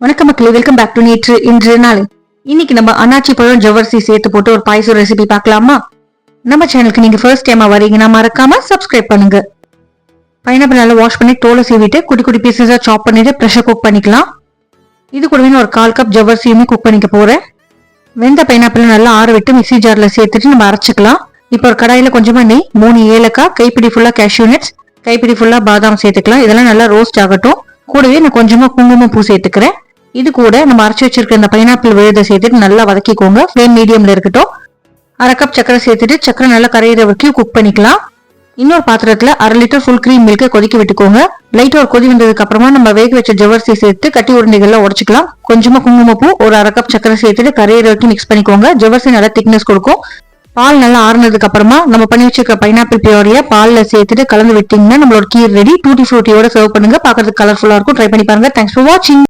வணக்கம் மக்களே, welcome back to நேற்று இன்று நாளை. இன்னைக்கு நம்ம அன்னாச்சி பழம் ஜவ்வரிசி சேர்த்து போட்டு ஒரு பாயசம் ரெசிபி பார்க்கலாமா? நம்ம சேனலுக்கு நீங்க ஃபர்ஸ்ட் டைமா வரீங்கன்னா மறக்காம சப்ஸ்கிரைப் பண்ணுங்க. பைனாப்பிள் நல்லா வாஷ் பண்ணி தோலை சீவிட்டு குட்டி குட்டி பீசஸா சாப் பண்ணிட்டு ப்ரெஷர் குக் பண்ணிக்கலாம். இது கூடவே ஒரு 1/4 கப் ஜவ்வரிசியுமே குக் பண்ணிக்க போறேன். வெந்த பைனாப்பிள் நல்லா ஆற விட்டு மிக்ஸி ஜார்ல சேர்த்துட்டு நம்ம அரைச்சிக்கலாம். இப்போ ஒரு கடாயில கொஞ்சமா நெய், 3 ஏலக்காய், கைப்பிடி ஃபுல்லா கேஷ்யூ நட்ஸ், கைப்பிடி ஃபுல்லா பாதாம் சேர்த்துக்கலாம். இதெல்லாம் நல்லா ரோஸ்ட் ஆகட்டும். கூடவே நான் கொஞ்சமா குங்குமம் பூ சேர்த்துக்கிறேன். இது கூட நம்ம அரைச்சி வச்சிருக்க இந்த பைனாப்பிள் விழுதை சேர்த்துட்டு நல்லா வதக்கிக்கோங்க. ஃப்ளேம் மீடியம்ல இருக்கட்டும். 1/2 கப் சக்கரை சேர்த்துட்டு சக்கரை நல்லா கரையிற வரைக்கும் குக் பண்ணிக்கலாம். இன்னொரு பாத்திரத்துல 1/2 லிட்டர் ஃபுல் கிரீம் மில்கை கொதிக்க விட்டுக்கோங்க. லைட்டா ஒரு கொதி வந்ததுக்கு அப்புறமா நம்ம வேக வச்ச ஜவ்வரிசி சேர்த்து கட்டி உருண்டைகள்ல உடைச்சிக்கலாம். கொஞ்சமா குங்குமப்பூ, ஒரு 1/2 கப் சக்கரை சேர்த்துட்டு கரையிற வரைக்கும் மிக்ஸ் பண்ணிக்கோங்க. ஜவ்வரிசி நல்லா திக்னஸ் கொடுக்கும். பால் நல்லா ஆறுனதுக்கு அப்புறமா நம்ம பண்ணி வச்சிருக்க பைனாப்பிள் பியூரிய பால்ல சேர்த்துட்டு கலந்து விட்டீங்கன்னா நம்மளோட கீர் ரெடி. டூட்டி ஃப்ரூட்டியோட சர்வ் பண்ணுங்க. பாக்குறதுக்கு கலர்ஃபுல்லா இருக்கும். ட்ரை பண்ணி பாருங்க. தேங்க்ஸ் ஃபார் வாட்சிங்.